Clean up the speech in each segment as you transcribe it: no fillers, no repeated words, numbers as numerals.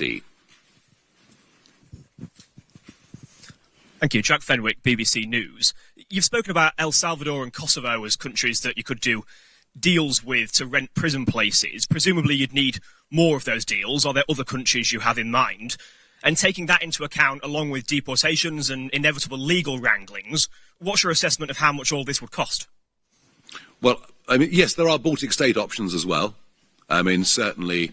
D. Thank you. Jack Fenwick, BBC News. You've spoken about El Salvador and Kosovo as countries that you could do deals with to rent prison places. Presumably you'd need more of those deals. Are there other countries you have in mind? And taking that into account, along with deportations and inevitable legal wranglings, what's your assessment of how much all this would cost? Well, I mean, yes, there are Baltic state options as well. I mean, certainly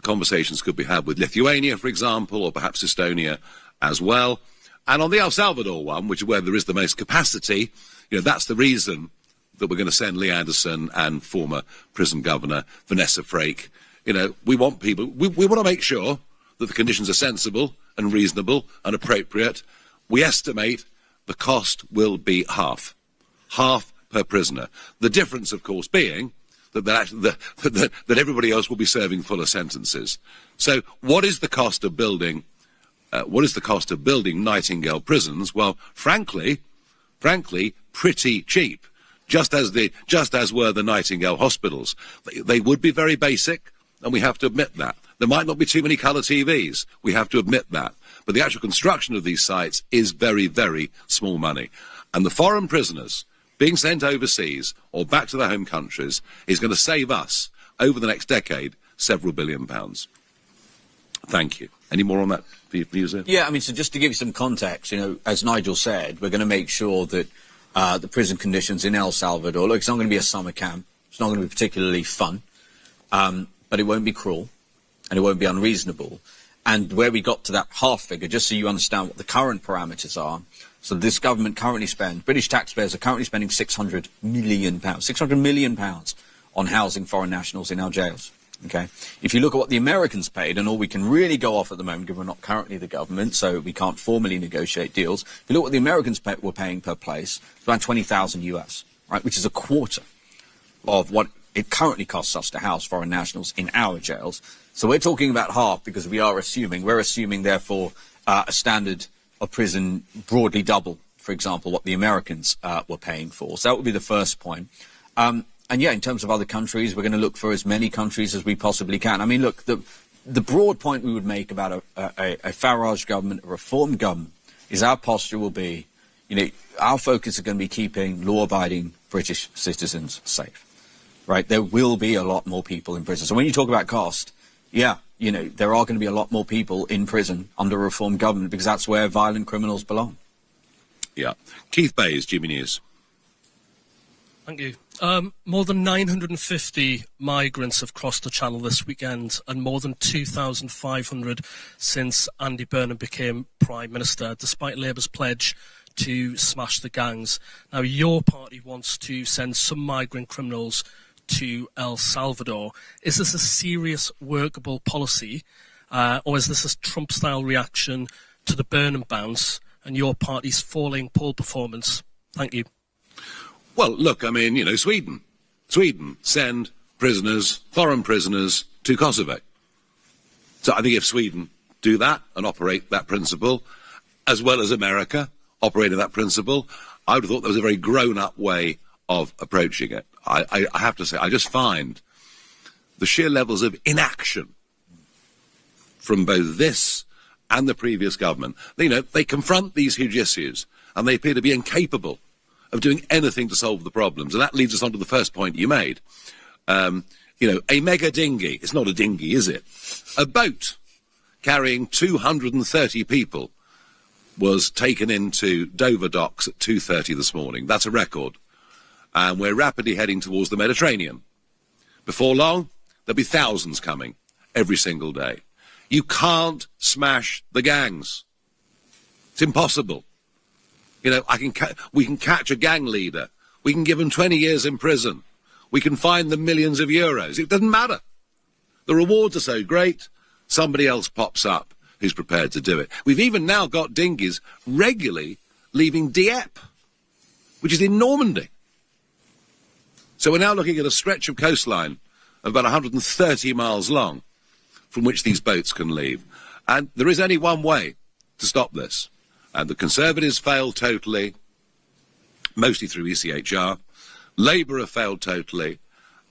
conversations could be had with Lithuania, for example, or perhaps Estonia as well. And on the El Salvador one, which is where there is the most capacity, that's the reason that we're going to send Lee Anderson and former prison governor Vanessa Frake. We want people, we want to make sure that the conditions are sensible and reasonable and appropriate. We estimate the cost will be half per prisoner. The difference, of course, being that everybody else will be serving fuller sentences. So, what is the cost of building? Nightingale prisons? Well, frankly, pretty cheap. Just as were the Nightingale hospitals. They would be very basic, and we have to admit that. There might not be too many colour TVs. We have to admit that. But the actual construction of these sites is very, very small money. And the foreign prisoners being sent overseas or back to their home countries is going to save us, over the next decade, several £billion. Thank you. Any more on that for you, sir? Yeah, I mean, so just to give you some context, as Nigel said, we're going to make sure that the prison conditions in El Salvador, look, it's not going to be a summer camp. It's not going to be particularly fun, but it won't be cruel. And it won't be unreasonable. And where we got to that half figure, just so you understand what the current parameters are, so this government currently British taxpayers are currently spending £600 million on housing foreign nationals in our jails. Okay? If you look at what the Americans paid, and all we can really go off at the moment, given we're not currently the government, so we can't formally negotiate deals, if you look at what the Americans were paying per place, it's around 20,000 US, right, which is a quarter of what it currently costs us to house foreign nationals in our jails. So we're talking about half because we're assuming therefore a standard of prison broadly double, for example, what the Americans were paying for. So that would be the first point. And yeah, in terms of other countries, we're going to look for as many countries as we possibly can. I mean, look, the broad point we would make about a Farage government, a reform government, is our posture will be, our focus is going to be keeping law-abiding British citizens safe. Right, there will be a lot more people in prison. So when you talk about cost, yeah, there are going to be a lot more people in prison under a reform government because that's where violent criminals belong. Yeah. Keith Bayes, GB News. Thank you. More than 950 migrants have crossed the Channel this weekend and more than 2,500 since Andy Burnham became Prime Minister, despite Labour's pledge to smash the gangs. Now, your party wants to send some migrant criminals to El Salvador. Is this a serious, workable policy, or is this a Trump-style reaction to the Burnham bounce and your party's falling poll performance? Thank you. Well, look, I mean, Sweden send foreign prisoners to Kosovo. So I think if Sweden do that and operate that principle, as well as America operating that principle, I would have thought there was a very grown-up way of approaching it. I have to say, I just find the sheer levels of inaction from both this and the previous government. They confront these huge issues and they appear to be incapable of doing anything to solve the problems. And that leads us on to the first point you made. A mega dinghy, it's not a dinghy, is it? A boat carrying 230 people was taken into Dover docks at 2:30 this morning. That's a record. And we're rapidly heading towards the Mediterranean. Before long, there'll be thousands coming every single day. You can't smash the gangs. It's impossible. We can catch a gang leader. We can give them 20 years in prison. We can fine them millions of euros. It doesn't matter. The rewards are so great, somebody else pops up who's prepared to do it. We've even now got dinghies regularly leaving Dieppe, which is in Normandy. So we're now looking at a stretch of coastline of about 130 miles long from which these boats can leave. And there is only one way to stop this. And the Conservatives failed totally, mostly through ECHR. Labour have failed totally.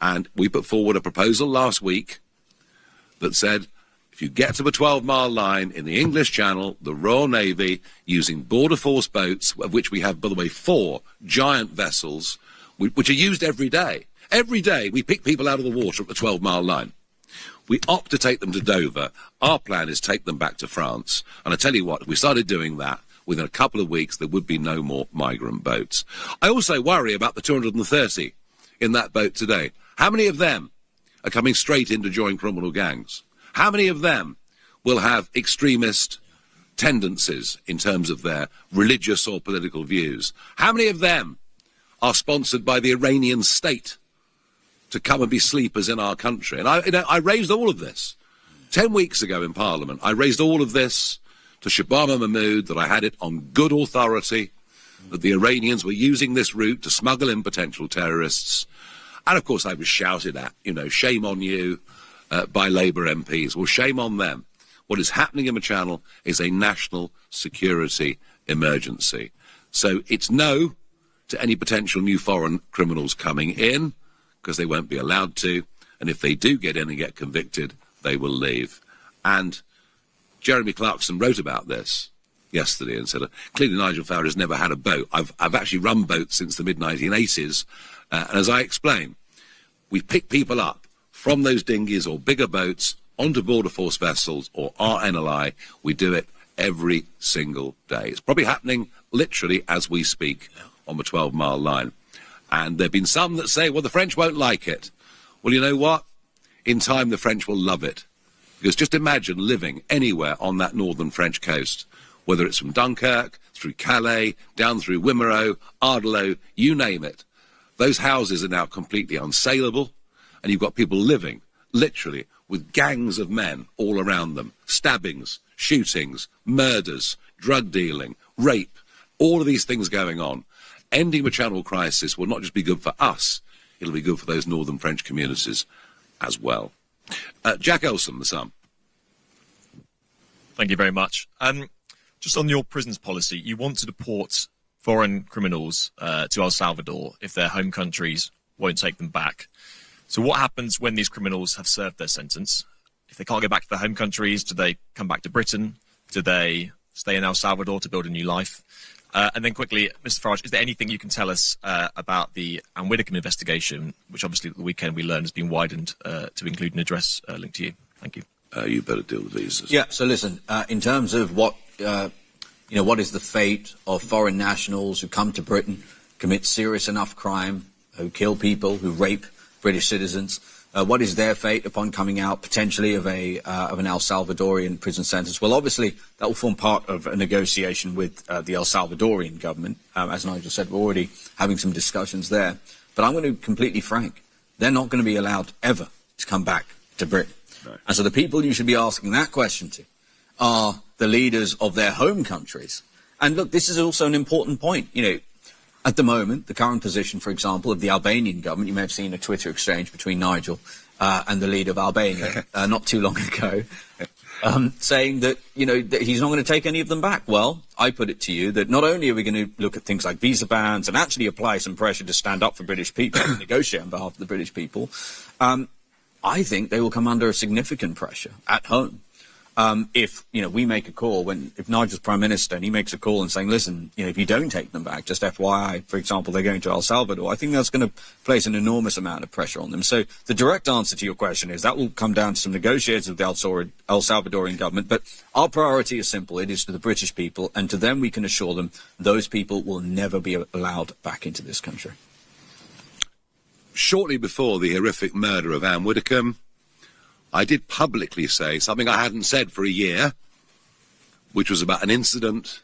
And we put forward a proposal last week that said, If you get to the 12-mile line in the English Channel, the Royal Navy, using border force boats, of which we have, by the way, 4 giant vessels, which are used every day. Every day we pick people out of the water at the 12-mile line. We opt to take them to Dover. Our plan is take them back to France. And I tell you what, if we started doing that, within a couple of weeks, there would be no more migrant boats. I also worry about the 230 in that boat today. How many of them are coming straight in to join criminal gangs? How many of them will have extremist tendencies in terms of their religious or political views? How many of them are sponsored by the Iranian state to come and be sleepers in our country? And I raised all of this 10 weeks ago in Parliament. I raised all of this to Shabama Mahmood, that I had it on good authority, that the Iranians were using this route to smuggle in potential terrorists. And of course I was shouted at, shame on you, by Labour MPs. Well, shame on them. What is happening in the Channel is a national security emergency. So it's no to any potential new foreign criminals coming in, because they won't be allowed to. And if they do get in and get convicted, they will leave. And Jeremy Clarkson wrote about this yesterday and said, clearly Nigel Farage has never had a boat. I've actually run boats since the mid-1980s. And as I explained, we pick people up from those dinghies or bigger boats onto border force vessels or RNLI. We do it every single day. It's probably happening literally as we speak on the 12-mile line. And there have been some that say, well, the French won't like it. Well, you know what? In time, the French will love it. Because just imagine living anywhere on that northern French coast, whether it's from Dunkirk, through Calais, down through Wimereux, Ardelot, you name it. Those houses are now completely unsaleable, and you've got people living, literally, with gangs of men all around them. Stabbings, shootings, murders, drug dealing, rape, all of these things going on. Ending the Channel crisis will not just be good for us, it'll be good for those northern French communities as well. Jack Elson, the Sun. Thank you very much. Just on your prisons policy, you want to deport foreign criminals to El Salvador if their home countries won't take them back. So what happens when these criminals have served their sentence? If they can't go back to their home countries, do they come back to Britain? Do they stay in El Salvador to build a new life? And then quickly, Mr. Farage, is there anything you can tell us about the Anne Widdecombe investigation, which obviously at the weekend we learned has been widened to include an address linked to you? Thank you. You better deal with visas. Yeah, so listen, in terms of what is the fate of foreign nationals who come to Britain, commit serious enough crime, who kill people, who rape British citizens, what is their fate upon coming out potentially of an El Salvadorian prison sentence? Well, obviously, that will form part of a negotiation with the El Salvadorian government. As Nigel said, we're already having some discussions there. But I'm going to be completely frank. They're not going to be allowed ever to come back to Britain. Right. And so the people you should be asking that question to are the leaders of their home countries. And look, this is also an important point. At the moment, the current position, for example, of the Albanian government, you may have seen a Twitter exchange between Nigel and the leader of Albania not too long ago, saying that, that he's not going to take any of them back. Well, I put it to you that not only are we going to look at things like visa bans and actually apply some pressure to stand up for British people and negotiate on behalf of the British people, I think they will come under a significant pressure at home. If we make a call, if Nigel's Prime Minister and he makes a call and saying, listen, if you don't take them back, just FYI, for example, they're going to El Salvador, I think that's going to place an enormous amount of pressure on them. So the direct answer to your question is that will come down to some negotiators with the El Salvadorian government. But our priority is simple. It is to the British people, and to them we can assure them those people will never be allowed back into this country. Shortly before the horrific murder of Anne Widdecombe, I did publicly say something I hadn't said for a year, which was about an incident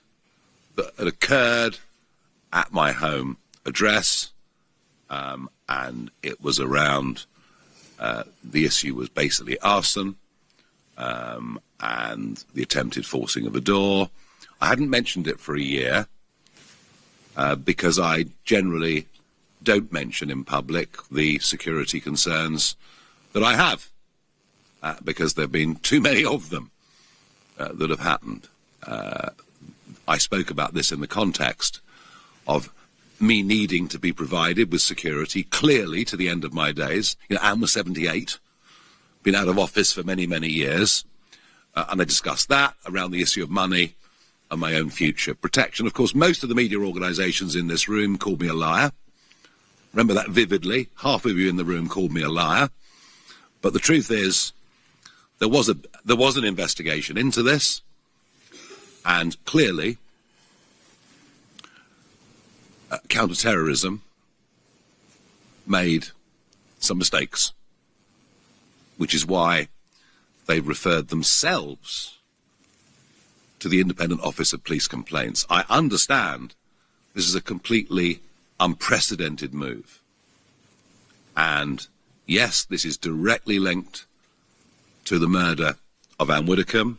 that had occurred at my home address, and it was around, the issue was basically arson and the attempted forcing of a door. I hadn't mentioned it for a year because I generally don't mention in public the security concerns that I have. Because there have been too many of them that have happened. I spoke about this in the context of me needing to be provided with security clearly to the end of my days. Anne was 78, been out of office for many, many years. and I discussed that around the issue of money and my own future protection. Of course, most of the media organisations in this room called me a liar. Remember that vividly. Half of you in the room called me a liar. But the truth is, there was an investigation into this, and clearly, counter-terrorism made some mistakes, which is why they've referred themselves to the Independent Office of Police Complaints. I understand this is a completely unprecedented move. And yes, this is directly linked to the murder of Anne Widdecombe.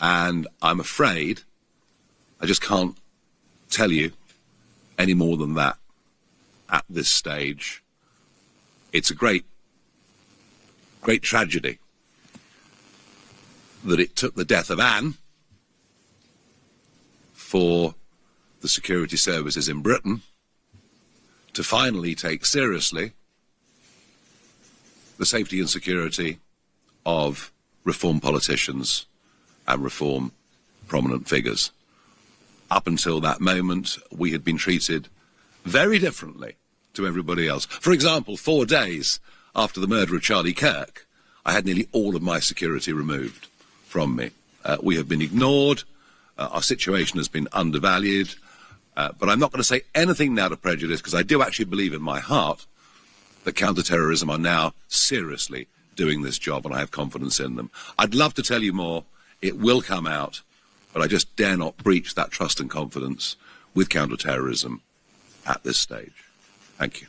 And I'm afraid I just can't tell you any more than that at this stage. It's a great tragedy that it took the death of Anne for the security services in Britain to finally take seriously the safety and security of reform politicians and reform prominent figures. Up until that moment, we had been treated very differently to everybody else. For example, 4 days after the murder of Charlie Kirk, I had nearly all of my security removed from me. We have been ignored. Our situation has been undervalued. But I'm not going to say anything now to prejudice, because I do actually believe in my heart that counter-terrorism are now seriously doing this job, and I have confidence in them. I'd love to tell you more. It will come out, but I just dare not breach that trust and confidence with counter-terrorism at this stage. Thank you.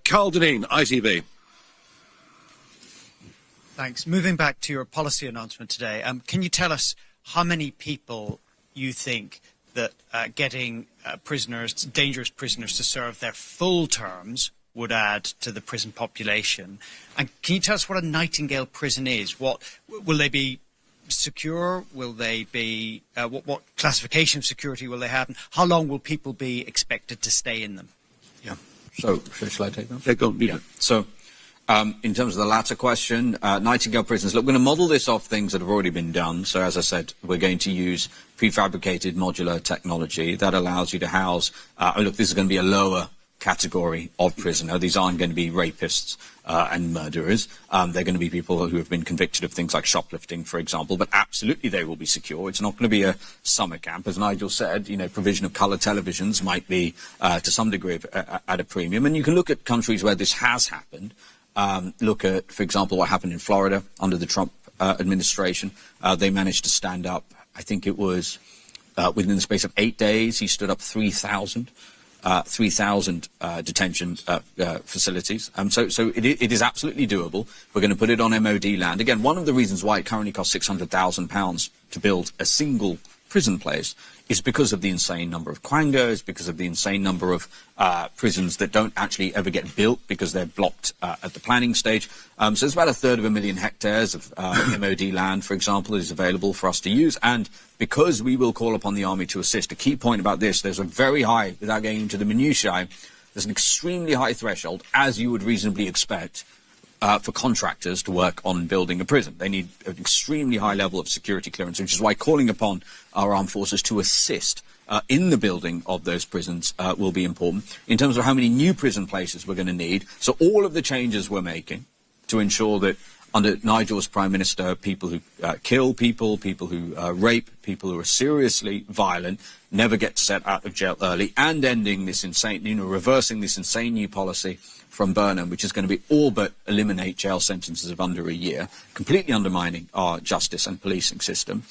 Carl Deneen, ITV. Thanks. Moving back to your policy announcement today, can you tell us how many people you think that getting dangerous prisoners to serve their full terms would add to the prison population? And can you tell us what a Nightingale prison is? What will they be secure? Will they be what classification of security will they have? And how long will people be expected to stay in them? Yeah. So, shall I take that? Yeah, go on. Yeah. So, in terms of the latter question, Nightingale prisons, look, we're going to model this off things that have already been done. So, as I said, we're going to use prefabricated modular technology that allows you to house, look, this is going to be a lower category of prisoner. These aren't going to be rapists and murderers. They're going to be people who have been convicted of things like shoplifting, for example, but absolutely they will be secure. It's not going to be a summer camp. As Nigel said, you know, provision of colour televisions might be, to some degree, at a premium. And you can look at countries where this has happened. Look at, for example, what happened in Florida under the Trump administration. They managed to stand up, I think it was within the space of 8 days, he stood up 3,000 detention facilities. So it is absolutely doable. We're going to put it on MOD land. Again, one of the reasons why it currently costs £600,000 to build a single prison place is because of the insane number of quangos, because of the insane number of prisons that don't actually ever get built because they're blocked at the planning stage. So there's about 1/3 hectares of MOD land, for example, that is available for us to use. And because we will call upon the army to assist, a key point about this, there's a very high, without getting into the minutiae, there's an extremely high threshold, as you would reasonably expect, for contractors to work on building a prison. They need an extremely high level of security clearance, which is why calling upon our armed forces to assist in the building of those prisons will be important. In terms of how many new prison places we're going to need, so all of the changes we're making to ensure that under Nigel as Prime Minister, people who kill people, people who rape, people who are seriously violent, never get set out of jail early, and ending this insane, reversing this insane new policy from Burnham, which is going to be all but eliminate jail sentences of under a year, completely undermining our justice and policing system.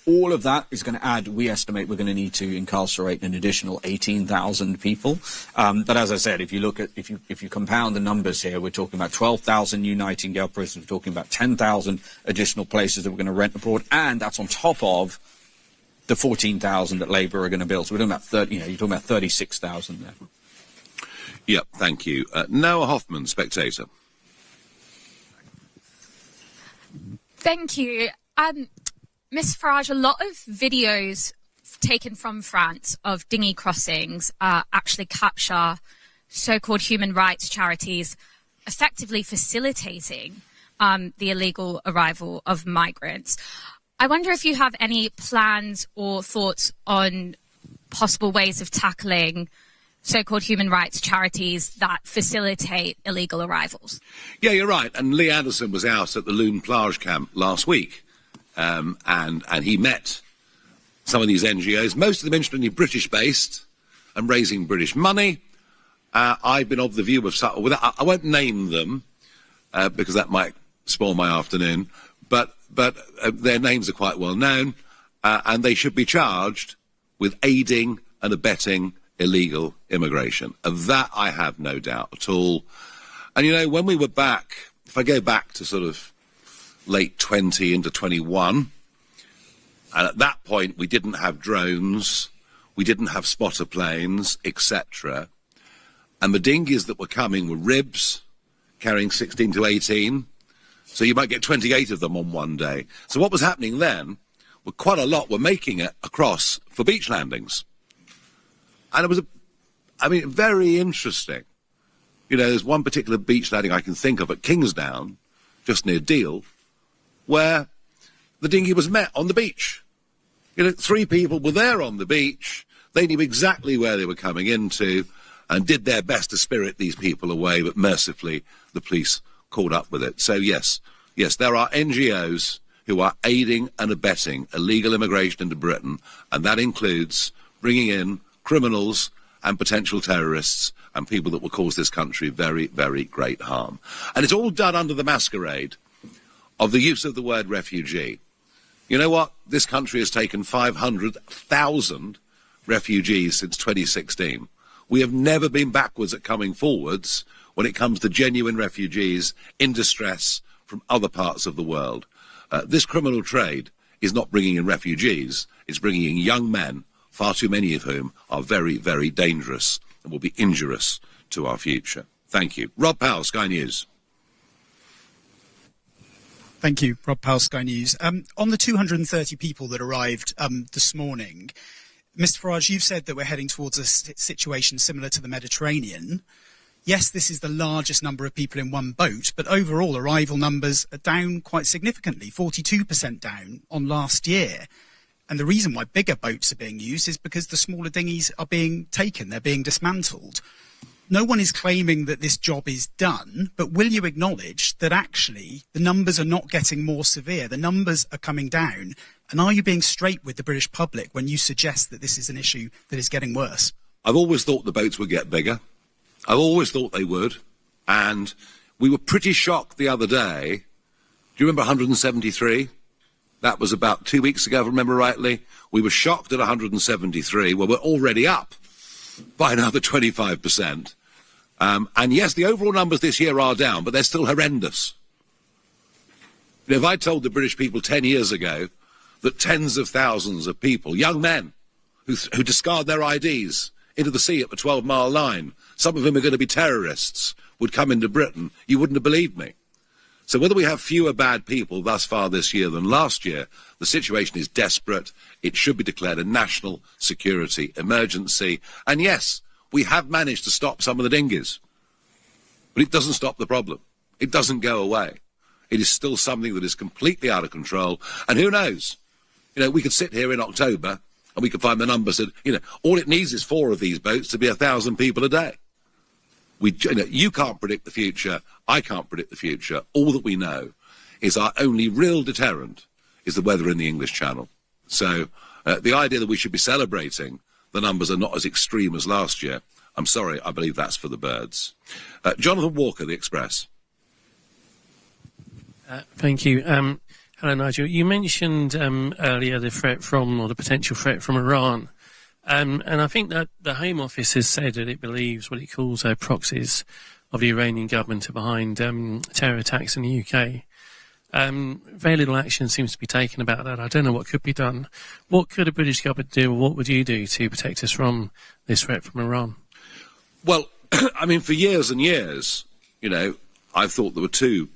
All of that is going to add, we estimate we're going to need to incarcerate an additional 18,000 people. But as I said, if you look at, if you compound the numbers here, we're talking about 12,000 new Nightingale prisons, we're talking about 10,000 additional places that we're going to rent abroad, and that's on top of the 14,000 that Labour are going to build. So we're talking about you're talking about 36,000 there. Yep, thank you. Noah Hoffman, Spectator. Thank you. Ms Farage, a lot of videos taken from France of dinghy crossings actually capture so-called human rights charities effectively facilitating the illegal arrival of migrants. I wonder if you have any plans or thoughts on possible ways of tackling so-called human rights charities that facilitate illegal arrivals. Yeah, you're right. And Lee Anderson was out at the Lune Plage camp last week, and he met some of these NGOs, most of them incidentally British-based and raising British money. I've been of the view of, I won't name them because that might spoil my afternoon, but their names are quite well known, and they should be charged with aiding and abetting illegal immigration. Of that I have no doubt at all. And, you know, when we were back, if I go back to sort of late 20 into 21, and at that point we didn't have drones, we didn't have spotter planes, etc. And the dinghies that were coming were ribs, carrying 16 to 18. So you might get 28 of them on one day. So what was happening then, well, quite a lot were making it across for beach landings. And it was, very interesting. You know, there's one particular beach landing I can think of at Kingsdown, just near Deal, where the dinghy was met on the beach. You know, 3 people were there on the beach. They knew exactly where they were coming into and did their best to spirit these people away, but mercifully the police caught up with it. So yes, there are NGOs who are aiding and abetting illegal immigration into Britain, and that includes bringing in criminals and potential terrorists and people that will cause this country very, very great harm. And it's all done under the masquerade of the use of the word refugee. You know what? This country has taken 500,000 refugees since 2016. We have never been backwards at coming forwards when it comes to genuine refugees in distress from other parts of the world. This criminal trade is not bringing in refugees, it's bringing in young men, far too many of whom are very, very dangerous and will be injurious to our future. Thank you. Rob Powell, Sky News. Thank you, Rob Powell, Sky News. On the 230 people that arrived this morning, Mr. Farage, you've said that we're heading towards a situation similar to the Mediterranean. Yes, this is the largest number of people in one boat, but overall arrival numbers are down quite significantly, 42% down on last year. And the reason why bigger boats are being used is because the smaller dinghies are being taken, they're being dismantled. No one is claiming that this job is done, but will you acknowledge that actually the numbers are not getting more severe, the numbers are coming down? And are you being straight with the British public when you suggest that this is an issue that is getting worse? I've always thought the boats would get bigger. I've always thought they would. And we were pretty shocked the other day. Do you remember 173? That was about 2 weeks ago, if I remember rightly. We were shocked at 173. Well, we're already up by another 25%. And yes, the overall numbers this year are down, but they're still horrendous. If I told the British people 10 years ago that tens of thousands of people, young men, who discard their IDs into the sea at the 12-mile line, some of whom are going to be terrorists, would come into Britain, you wouldn't have believed me. So whether we have fewer bad people thus far this year than last year, the situation is desperate. It should be declared a national security emergency. And yes, we have managed to stop some of the dinghies. But it doesn't stop the problem. It doesn't go away. It is still something that is completely out of control. And who knows? You know, we could sit here in October and we could find the numbers that, you know, all it needs is 4 of these boats to be 1,000 people a day. You can't predict the future. I can't predict the future. All that we know is our only real deterrent is the weather in the English Channel. So the idea that we should be celebrating the numbers are not as extreme as last year, I'm sorry, I believe that's for the birds. Jonathan Walker, The Express. Thank you. Hello, Nigel. You mentioned earlier the threat from, or the potential threat from Iran. And I think that the Home Office has said that it believes what it calls proxies of the Iranian government are behind terror attacks in the UK. Very little action seems to be taken about that. I don't know what could be done. What could a British government do, or what would you do to protect us from this threat from Iran? Well, I mean, for years and years, you know, I thought there were 2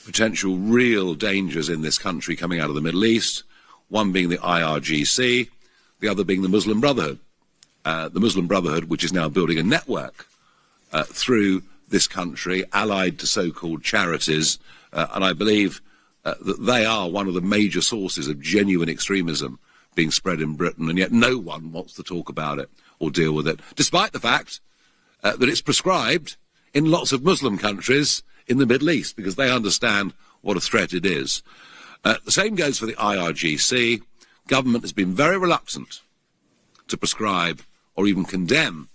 potential real dangers in this country coming out of the Middle East, one being the IRGC, the other being the Muslim Brotherhood. The Muslim Brotherhood, which is now building a network through this country, allied to so-called charities And I believe that they are one of the major sources of genuine extremism being spread in Britain, and yet no one wants to talk about it or deal with it, despite the fact that it's prescribed in lots of Muslim countries in the Middle East, because they understand what a threat it is. The same goes for the IRGC. Government has been very reluctant to prescribe or even condemn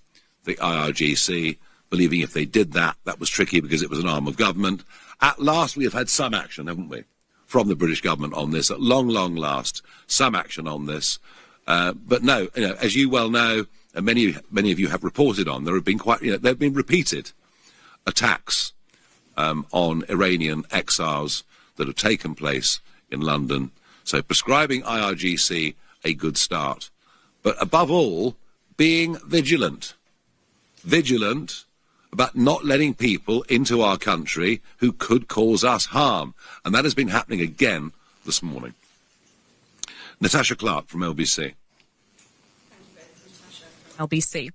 the IRGC, believing if they did that, that was tricky because it was an arm of government. At last, we have had some action, haven't we, from the British government on this. At long, long last, some action on this. But no, as you well know, and many of you have reported on, there have been there have been repeated attacks on Iranian exiles that have taken place in London. So prescribing IRGC, a good start. But above all, being vigilant. Vigilant about not letting people into our country who could cause us harm. And that has been happening again this morning. Natasha Clark from LBC. LBC.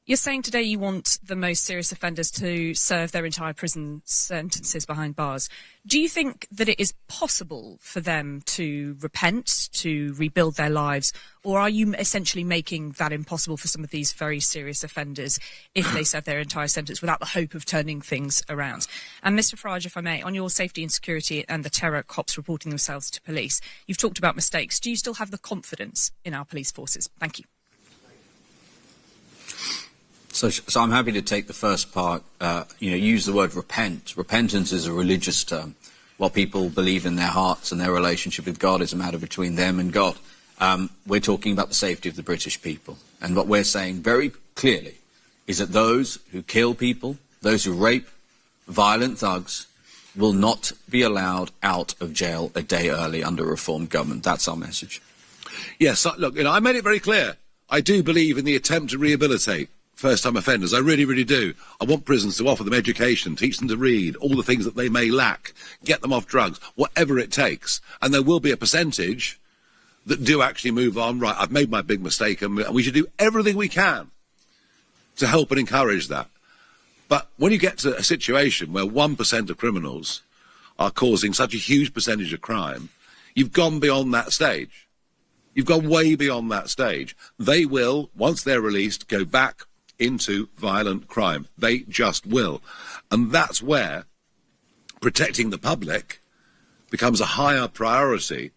You're saying today you want the most serious offenders to serve their entire prison sentences behind bars. Do you think that it is possible for them to repent, to rebuild their lives, or are you essentially making that impossible for some of these very serious offenders if they serve their entire sentence without the hope of turning things around? And Mr. Farage, if I may, on your safety and security and the terror cops reporting themselves to police, you've talked about mistakes. Do you still have the confidence in our police forces? Thank you. So I'm happy to take the first part. Use the word repent. Repentance is a religious term. What people believe in their hearts and their relationship with God is a matter between them and God. We're talking about the safety of the British people. And what we're saying very clearly is that those who kill people, those who rape violent thugs, will not be allowed out of jail a day early under a reformed government. That's our message. Yes, look, I made it very clear. I do believe in the attempt to rehabilitate first-time offenders. I really, really do. I want prisons to offer them education, teach them to read, all the things that they may lack, get them off drugs, whatever it takes. And there will be a percentage that do actually move on. Right, I've made my big mistake, and we should do everything we can to help and encourage that. But when you get to a situation where 1% of criminals are causing such a huge percentage of crime, you've gone beyond that stage. You've gone way beyond that stage. They will, once they're released, go back into violent crime. They just will. And that's where protecting the public becomes a higher priority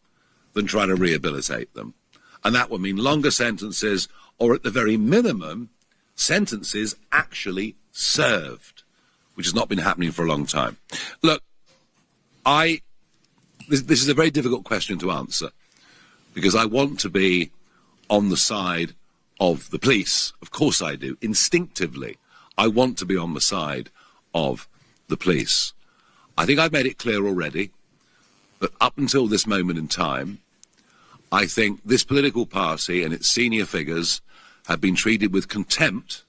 than trying to rehabilitate them. And that would mean longer sentences, or at the very minimum, sentences actually served, which has not been happening for a long time. Look, this is a very difficult question to answer, because I want to be on the side of the police. Of course I do. Instinctively, I want to be on the side of the police. I think I've made it clear already that up until this moment in time, I think this political party and its senior figures have been treated with contempt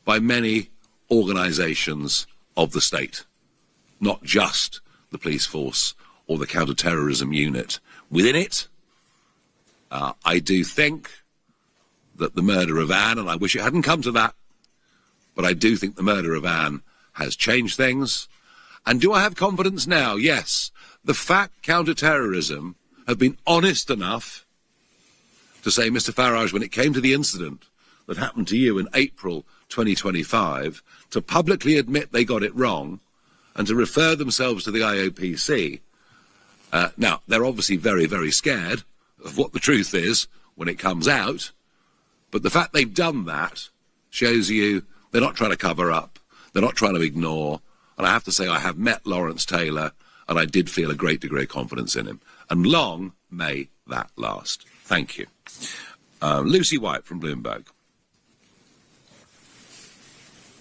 by many organisations of the state, not just the police force or the counter-terrorism unit. Within it, I do think that the murder of Anne, and I wish it hadn't come to that, but I do think the murder of Anne has changed things. And do I have confidence now? Yes. The fact counter-terrorism have been honest enough to say, Mr. Farage, when it came to the incident that happened to you in April 2025, to publicly admit they got it wrong and to refer themselves to the IOPC. Now, they're obviously very, very scared of what the truth is when it comes out, but the fact they've done that shows you they're not trying to cover up, they're not trying to ignore, and I have to say I have met Lawrence Taylor, and I did feel a great degree of confidence in him. And long may that last. Thank you. Lucy White from Bloomberg.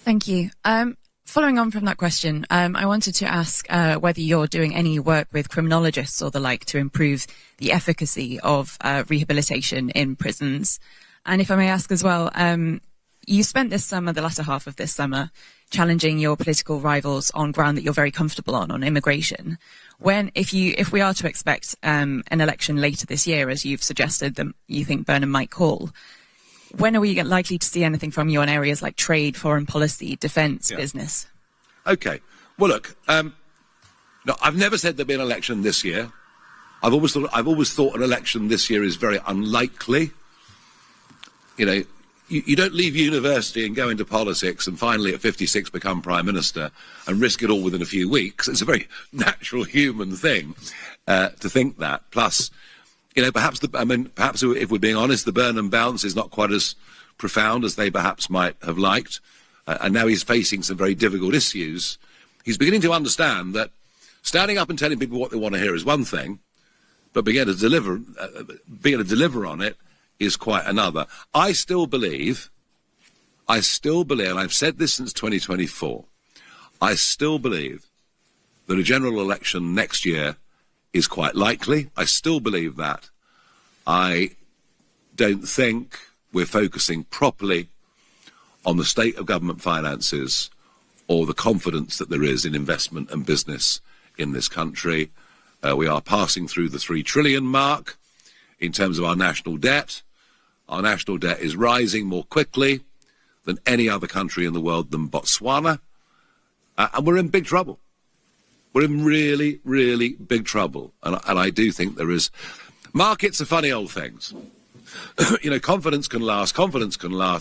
Thank you. Following on from that question, I wanted to ask whether you're doing any work with criminologists or the like to improve the efficacy of rehabilitation in prisons. And if I may ask as well, you spent this summer, the latter half of this summer, challenging your political rivals on ground that you're very comfortable on immigration. If we are to expect an election later this year, as you've suggested that you think Burnham might call, when are we likely to see anything from you on areas like trade, foreign policy, defence, business? Okay. Well, look, No, I've never said there'd be an election this year. I've always thought an election this year is very unlikely. You know, you don't leave university and go into politics and finally at 56 become Prime Minister and risk it all within a few weeks. It's a very natural human thing to think that. Plus, you know, perhaps if we're being honest, the Burnham bounce is not quite as profound as they perhaps might have liked. And now he's facing some very difficult issues. He's beginning to understand that standing up and telling people what they want to hear is one thing, but being able to deliver on it is quite another. I still believe, and I've said this since 2024, I still believe that a general election next year is quite likely. I still believe that. I don't think we're focusing properly on the state of government finances or the confidence that there is in investment and business in this country. We are passing through the 3 trillion mark in terms of our national debt. Our national debt is rising more quickly than any other country in the world than Botswana. And we're in big trouble. We're in really, really big trouble. And I do think there is... Markets are funny old things. You know, confidence can last,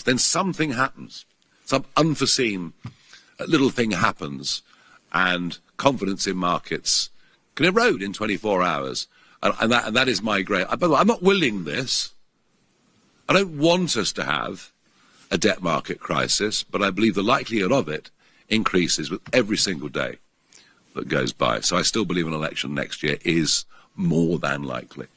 then something happens. Some unforeseen little thing happens, and confidence in markets can erode in 24 hours. And that is my great... By the way, I'm not willing this. I don't want us to have a debt market crisis, but I believe the likelihood of it increases with every single day that goes by. So I still believe an election next year is more than likely.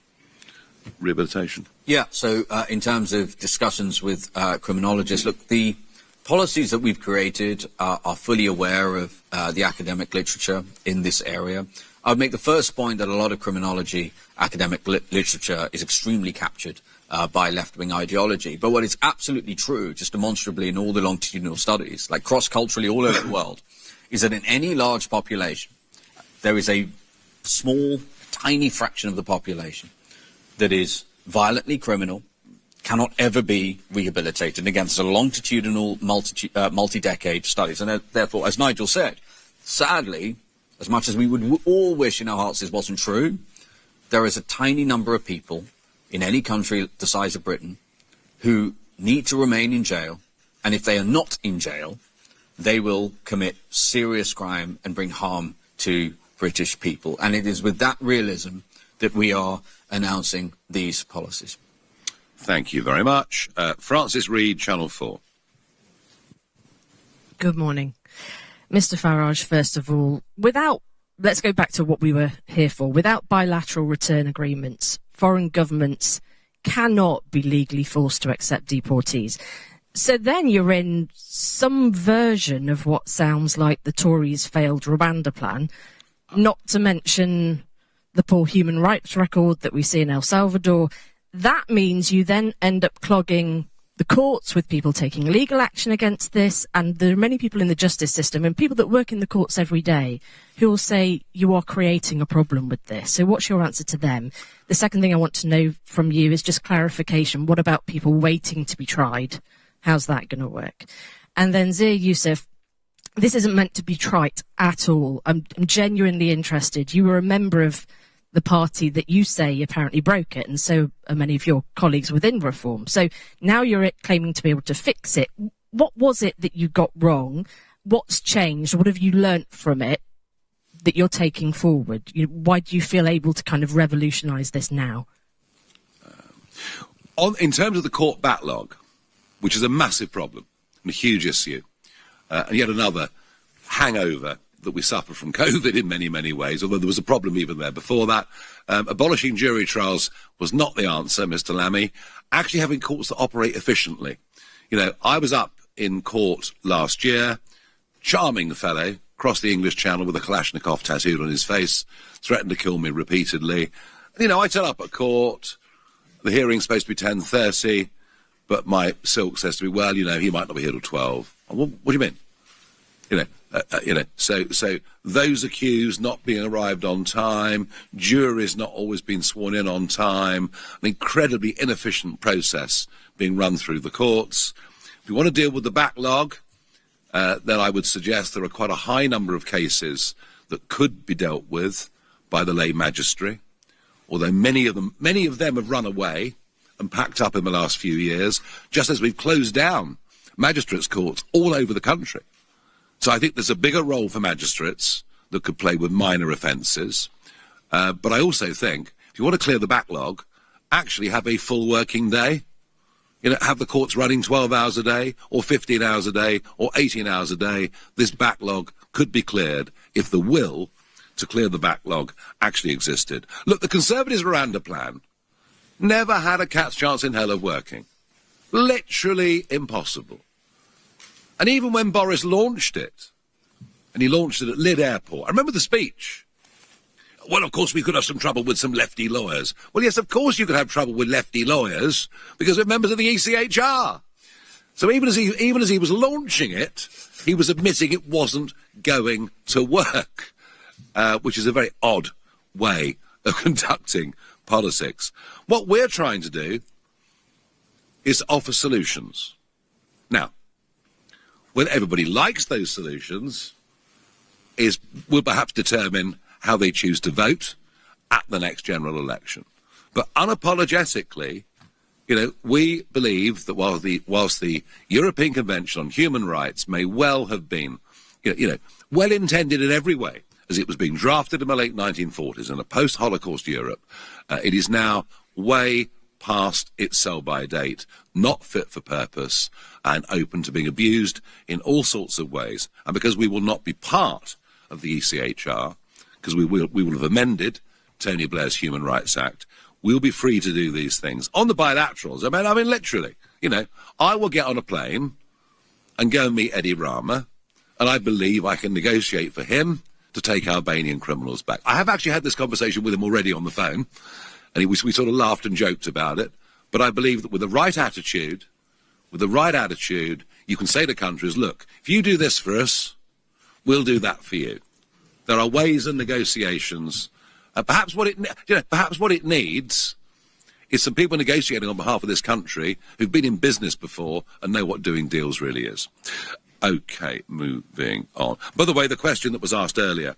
Rehabilitation. Yeah, so in terms of discussions with criminologists, look, the policies that we've created are fully aware of the academic literature in this area. I would make the first point that a lot of criminology academic literature is extremely captured by left-wing ideology. But what is absolutely true, just demonstrably in all the longitudinal studies, like cross-culturally all over the world, is that in any large population, there is a small, tiny fraction of the population that is violently criminal, cannot ever be rehabilitated. And again, there's a longitudinal, multi-decade studies. And therefore, as Nigel said, sadly, as much as we would all wish in our hearts this wasn't true, there is a tiny number of people in any country the size of Britain who need to remain in jail. And if they are not in jail, they will commit serious crime and bring harm to British people. And it is with that realism that we are announcing these policies. Thank you very much. Francis Reed, Channel 4. Good morning. Mr. Farage, first of all, let's go back to what we were here for. Without bilateral return agreements, foreign governments cannot be legally forced to accept deportees. So then you're in some version of what sounds like the Tories' failed Rwanda plan, not to mention the poor human rights record that we see in El Salvador. That means you then end up clogging the courts with people taking legal action against this, and there are many people in the justice system and people that work in the courts every day who will say you are creating a problem with this. So what's your answer to them? The second thing I want to know from you is just clarification. What about people waiting to be tried? How's that going to work? And then Zia Yusuf, this isn't meant to be trite at all. I'm genuinely interested. You were a member of the party that you say apparently broke it, and so are many of your colleagues within Reform. So now you're claiming to be able to fix it. What was it that you got wrong? What's changed? What have you learnt from it that you're taking forward? Why do you feel able to kind of revolutionise this now? In terms of the court backlog, which is a massive problem and a huge issue, and yet another hangover that we suffer from COVID in many, many ways, although there was a problem even there before that. Abolishing jury trials was not the answer, Mr. Lammy. Actually having courts that operate efficiently. You know, I was up in court last year, charming fellow, crossed the English Channel with a Kalashnikov tattooed on his face, threatened to kill me repeatedly. You know, I turn up at court, the hearing's supposed to be 10:30, but my silk says to me, well, you know, he might not be here till 12. What do you mean? So those accused not being arrived on time, juries not always being sworn in on time, an incredibly inefficient process being run through the courts. If you want to deal with the backlog, then I would suggest there are quite a high number of cases that could be dealt with by the lay magistrate, although many of them have run away and packed up in the last few years, just as we've closed down magistrates' courts all over the country. So I think there's a bigger role for magistrates that could play with minor offences. But I also think, if you want to clear the backlog, actually have a full working day. You know, have the courts running 12 hours a day, or 15 hours a day, or 18 hours a day. This backlog could be cleared if the will to clear the backlog actually existed. Look, the Conservatives' Miranda plan never had a cat's chance in hell of working. Literally impossible. And even when Boris launched it, and he launched it at Lyd Airport, I remember the speech. Well, of course, we could have some trouble with some lefty lawyers. Well, yes, of course you could have trouble with lefty lawyers, because we're members of the ECHR. So even as he was launching it, he was admitting it wasn't going to work, which is a very odd way of conducting politics. What we're trying to do is offer solutions. Now, whether everybody likes those solutions will perhaps determine how they choose to vote at the next general election. But unapologetically, you know, we believe that whilst the European Convention on Human Rights may well have been, well intended in every way, as it was being drafted in the late 1940s in a post-Holocaust Europe, it is now way past its sell-by date, not fit for purpose, and open to being abused in all sorts of ways. And because we will not be part of the ECHR, because we will have amended Tony Blair's Human Rights Act, we'll be free to do these things. On the bilaterals, I mean, literally, I will get on a plane and go and meet Eddie Rama, and I believe I can negotiate for him to take Albanian criminals back. I have actually had this conversation with him already on the phone, and we sort of laughed and joked about it, but I believe that with the right attitude, you can say to countries, look, if you do this for us, we'll do that for you. There are ways and negotiations. Perhaps what it needs is some people negotiating on behalf of this country who've been in business before and know what doing deals really is. Okay, moving on. By the way, the question that was asked earlier,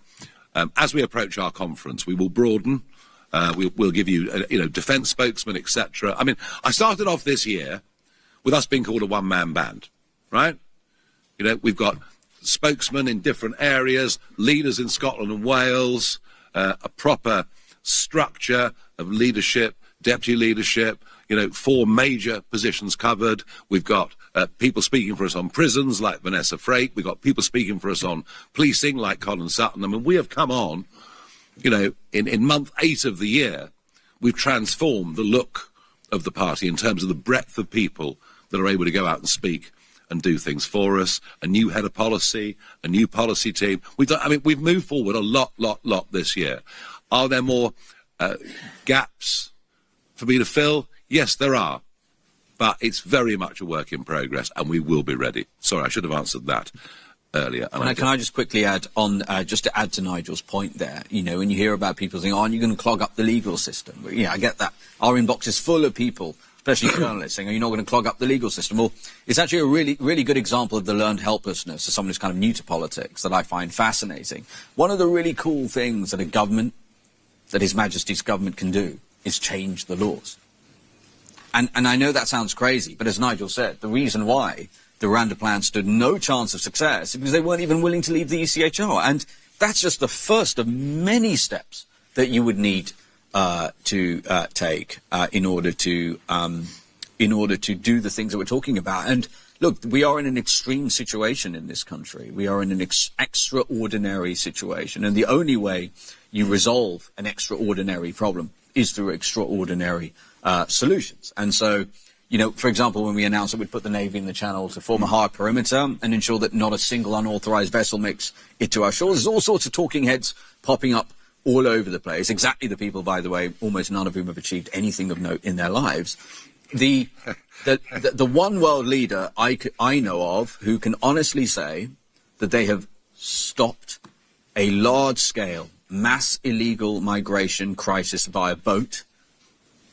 as we approach our conference, we will broaden. We'll give you, defence spokesmen, etc. I mean, I started off this year with us being called a one-man band, right? We've got spokesmen in different areas, leaders in Scotland and Wales, a proper structure of leadership, deputy leadership, 4 major positions covered. We've got people speaking for us on prisons like Vanessa Frake. We've got people speaking for us on policing like Colin Sutton. I mean, we have come on, in month 8 of the year, we've transformed the look of the party in terms of the breadth of people that are able to go out and speak and do things for us, a new head of policy, a new policy team. We've moved forward a lot this year. Are there more gaps for me to fill? Yes, there are. But it's very much a work in progress, and we will be ready. Sorry, I should have answered that earlier. Can I just quickly add on, just to add to Nigel's point there, when you hear about people saying, aren't you going to clog up the legal system? I get that. Our inbox is full of people, especially journalists, saying, are you not going to clog up the legal system? Well, it's actually a really, really good example of the learned helplessness of someone who's kind of new to politics that I find fascinating. One of the really cool things that that His Majesty's government can do is change the laws. And I know that sounds crazy, but as Nigel said, the reason why the Miranda plan stood no chance of success is because they weren't even willing to leave the ECHR. And that's just the first of many steps that you would need to take in order to do the things that we're talking about. And look, we are in an extreme situation in this country. We are in an extraordinary situation. And the only way you resolve an extraordinary problem is through extraordinary solutions. And so, for example, when we announced that we'd put the Navy in the Channel to form a hard perimeter and ensure that not a single unauthorised vessel makes it to our shores, there's all sorts of talking heads popping up all over the place. Exactly the people, by the way, almost none of whom have achieved anything of note in their lives. The one world leader I know of who can honestly say that they have stopped a large-scale mass illegal migration crisis via boat,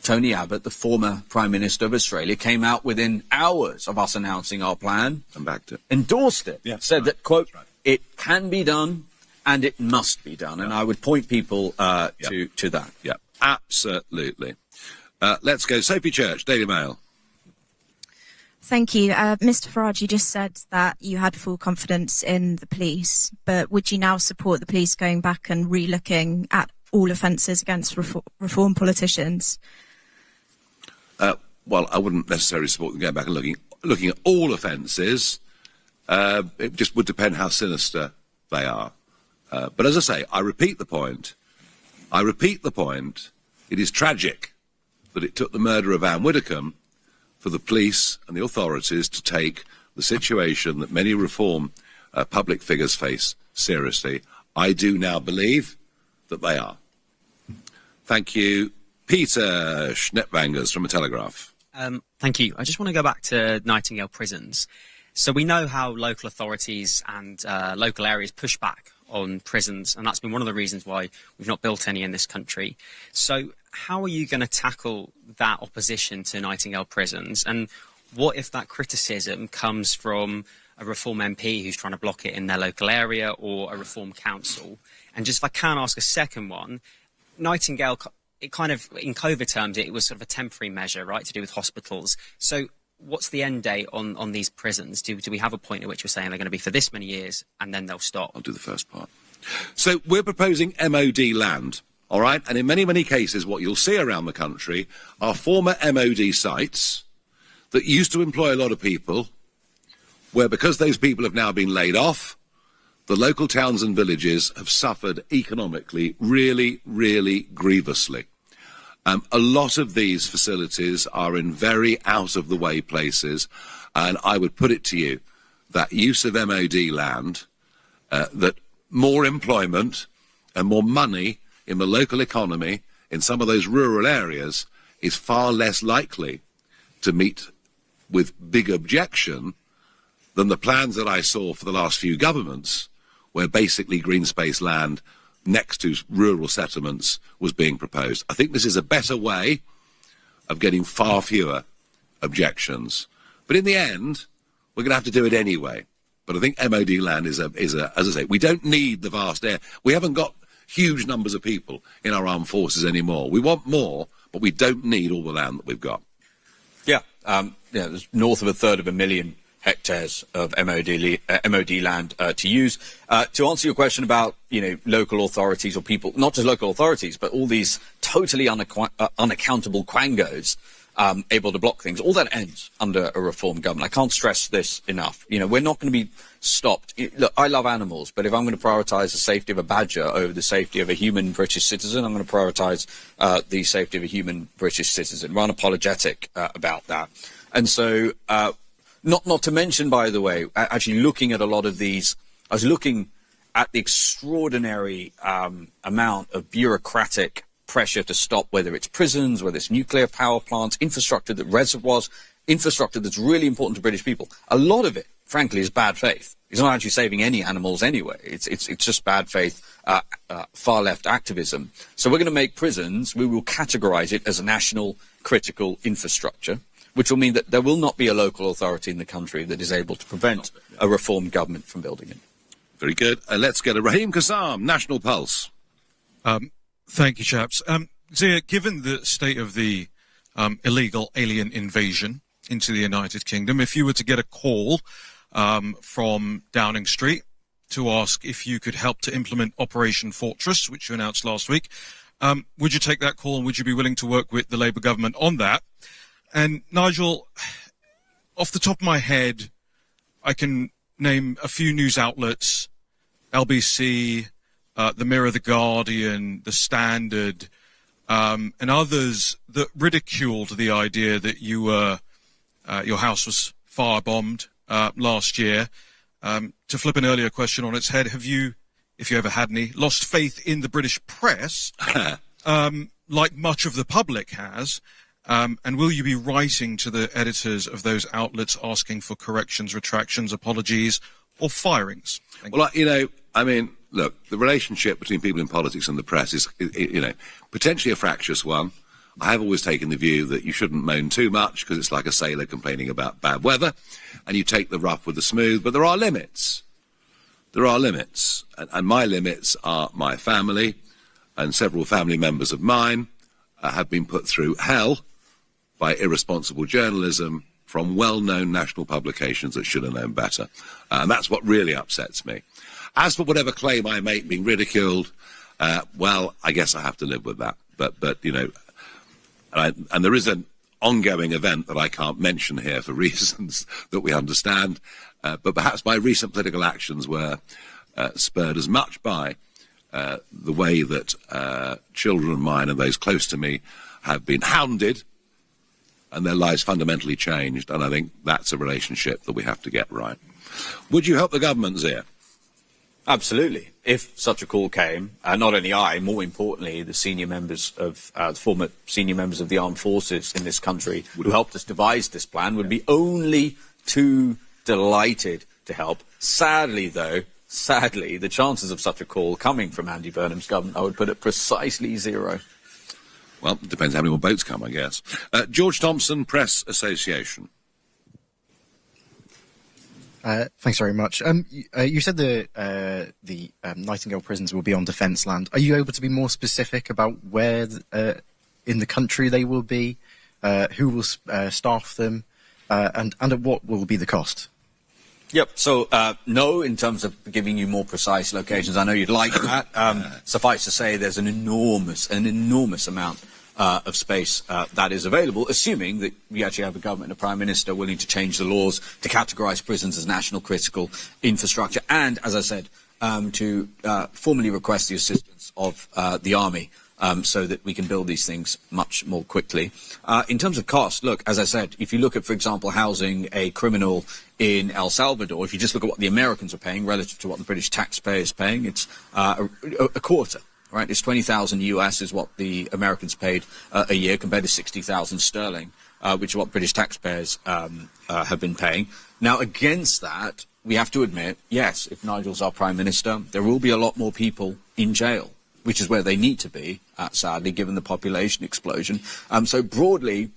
Tony Abbott, the former Prime Minister of Australia, came out within hours of us announcing our plan, and backed it, endorsed it, said that, quote, it can be done, and it must be done. And I would point people to that. Yeah, absolutely. Let's go. Sophie Church, Daily Mail. Thank you. Mr. Farage, you just said that you had full confidence in the police, but would you now support the police going back and re-looking at all offences against reform politicians? Well, I wouldn't necessarily support them going back and looking at all offences. It just would depend how sinister they are. But as I say, I repeat the point. It is tragic that it took the murder of Anne Widdecombe for the police and the authorities to take the situation that many reform public figures face seriously. I do now believe that they are. Thank you. Peter Schnettwangers from The Telegraph. Thank you. I just want to go back to Nightingale prisons. So we know how local authorities and local areas push back on prisons, and that's been one of the reasons why we've not built any in this country. So how are you going to tackle that opposition to Nightingale prisons? And what if that criticism comes from a Reform MP who's trying to block it in their local area, or a Reform council? And just if I can ask a second one, Nightingale, it kind of, in COVID terms, it was sort of a temporary measure, right, to do with hospitals. So what's the end date on these prisons? Do we have a point at which we're saying they're going to be for this many years and then they'll stop? I'll do the first part. So we're proposing MOD land, all right? And in many, many cases, what you'll see around the country are former MOD sites that used to employ a lot of people, where because those people have now been laid off, the local towns and villages have suffered economically really, really grievously. A lot of these facilities are in very out-of-the-way places, and I would put it to you that use of MOD land, that more employment and more money in the local economy in some of those rural areas is far less likely to meet with big objection than the plans that I saw for the last few governments, where basically green space land next to rural settlements was being proposed. I think this is a better way of getting far fewer objections. But in the end, we're going to have to do it anyway. But I think MOD land is a, as I say, we don't need the vast area. We haven't got huge numbers of people in our armed forces anymore. We want more, but we don't need all the land that we've got. Yeah, there's north of 1/3 hectares of MOD land to use. To answer your question about, local authorities or people, not just local authorities, but all these totally unaccountable quangos able to block things, all that ends under a reform government. I can't stress this enough. We're not going to be stopped. Look, I love animals, but if I'm going to prioritise the safety of a badger over the safety of a human British citizen, I'm going to prioritise the safety of a human British citizen. We're unapologetic about that. And so, not to mention, by the way, actually looking at a lot of these, I was looking at the extraordinary amount of bureaucratic pressure to stop, whether it's prisons, whether it's nuclear power plants, infrastructure, reservoirs, infrastructure that's really important to British people. A lot of it, frankly, is bad faith. It's not actually saving any animals anyway. It's just bad faith, far left activism. So we're going to make prisons, we will categorise it as a national critical infrastructure, which will mean that there will not be a local authority in the country that is able to prevent a reform government from building it. Very good. Let's go to Raheem Kassam, National Pulse. Thank you, chaps. Zia, given the state of the illegal alien invasion into the United Kingdom, if you were to get a call from Downing Street to ask if you could help to implement Operation Fortress, which you announced last week, would you take that call, and would you be willing to work with the Labour government on that? And Nigel, off the top of my head, I can name a few news outlets, LBC, The Mirror, The Guardian, The Standard, and others that ridiculed the idea that you were, your house was firebombed last year. To flip an earlier question on its head, have you, if you ever had any, lost faith in the British press, like much of the public has? And will you be writing to the editors of those outlets asking for corrections, retractions, apologies, or firings? Well, look, the relationship between people in politics and the press is, potentially a fractious one. I have always taken the view that you shouldn't moan too much, because it's like a sailor complaining about bad weather, and you take the rough with the smooth, but there are limits. there are limits, and my limits are my family, and several family members of mine have been put through hell by irresponsible journalism from well-known national publications that should have known better. And that's what really upsets me. As for whatever claim I make being ridiculed, well, I guess I have to live with that. But you know, and there is an ongoing event that I can't mention here for reasons that we understand, but perhaps my recent political actions were spurred as much by the way that children of mine and those close to me have been hounded and their lives fundamentally changed, and I think that's a relationship that we have to get right. Would you help the government, Zia? Absolutely. If such a call came, not only I, more importantly, the senior members of the former senior members of the armed forces in this country who helped us devise this plan would be only too delighted to help. Sadly, though, the chances of such a call coming from Andy Burnham's government, I would put it precisely 0. Well, it depends how many more boats come, I guess. George Thompson, Press Association. Thanks very much. You said the Nightingale prisons will be on defence land. Are you able to be more specific about where in the country they will be, who will staff them, and at what will be the cost? Yep. So, no, in terms of giving you more precise locations, I know you'd like that. Suffice to say, there's an enormous amount of space that is available, assuming that we actually have a government and a Prime Minister willing to change the laws to categorise prisons as national critical infrastructure, and, as I said, to formally request the assistance of the Army so that we can build these things much more quickly. In terms of cost, look, as I said, if you look at, for example, housing a criminal in El Salvador, if you just look at what the Americans are paying relative to what the British taxpayer is paying, it's a quarter. Right, it's 20,000 US is what the Americans paid a year, compared to 60,000 sterling, which is what British taxpayers have been paying. Now, against that, we have to admit, yes, if Nigel's our Prime Minister, there will be a lot more people in jail, which is where they need to be, sadly, given the population explosion. So broadly,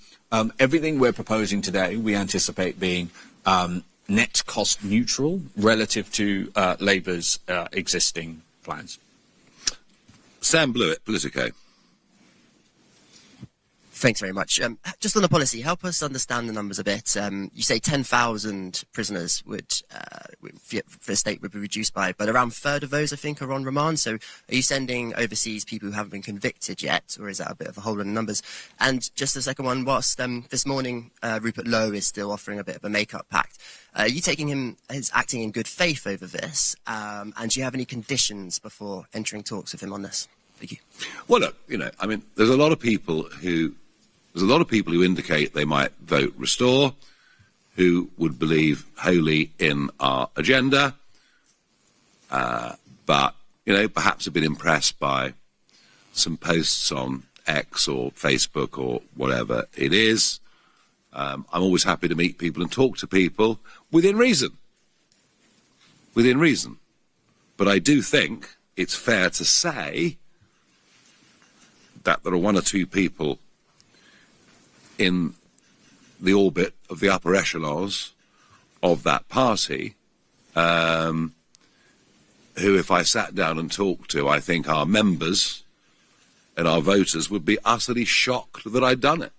everything we're proposing today, we anticipate being net cost neutral relative to Labour's existing plans. Sam Blewett, Politico. Thanks very much. Just on the policy, help us understand the numbers a bit. You say 10,000 prisoners would, for the state, would be reduced by, but around a third of those, I think, are on remand. So are you sending overseas people who haven't been convicted yet, or is that a bit of a hole in the numbers? And just the second one, whilst this morning Rupert Lowe is still offering a bit of a make-up pact, are you taking him as acting in good faith over this? And do you have any conditions before entering talks with him on this? Thank you. Well, look, you know, I mean, there's a lot of people who indicate they might vote Restore, who would believe wholly in our agenda, but, you know, perhaps have been impressed by some posts on X or Facebook or whatever it is. I'm always happy to meet people and talk to people within reason. Within reason. But I do think it's fair to say that there are one or two people in the orbit of the upper echelons of that party who, if I sat down and talked to, I think our members and our voters would be utterly shocked that I'd done it.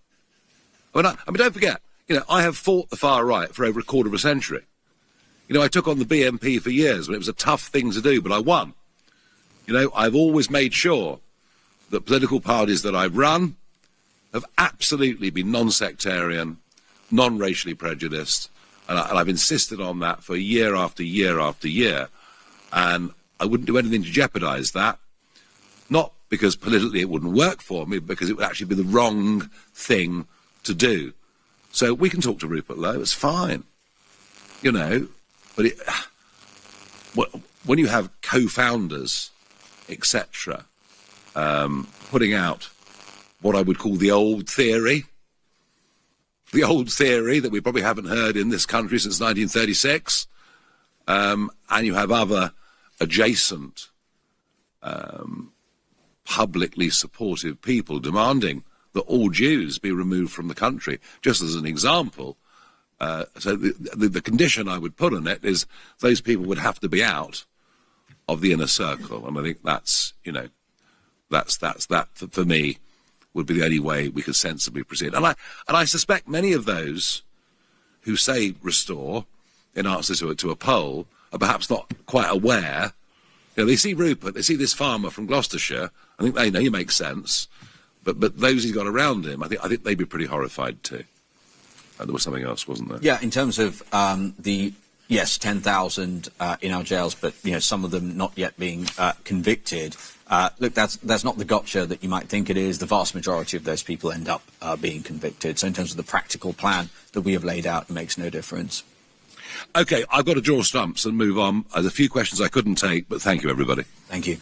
I mean, don't forget, you know, I have fought the far right for over a quarter of a century. You know, I took on the BNP for years, and it was a tough thing to do, but I won. You know, I've always made sure that political parties that I've run have absolutely been non-sectarian, non-racially prejudiced, and I've insisted on that for year after year after year. And I wouldn't do anything to jeopardise that, not because politically it wouldn't work for me, but because it would actually be the wrong thing to do. So we can talk to Rupert Lowe, it's fine, you know, but when you have co-founders, etc., putting out what I would call the old theory that we probably haven't heard in this country since 1936, and you have other adjacent publicly supportive people demanding that all Jews be removed from the country, just as an example. So the condition I would put on it is those people would have to be out of the inner circle. And I think that's, that for me would be the only way we could sensibly proceed. And I suspect many of those who say restore in answer to a poll are perhaps not quite aware. They see Rupert, they see this farmer from Gloucestershire. I think they know he makes sense, but those he's got around him, I think they'd be pretty horrified too. There was something else, wasn't there? Yeah, in terms of 10,000 in our jails, but some of them not yet being convicted. Look, that's not the gotcha that you might think it is. The vast majority of those people end up being convicted. So in terms of the practical plan that we have laid out, it makes no difference. Okay, I've got to draw stumps and move on. There's a few questions I couldn't take, but thank you, everybody. Thank you.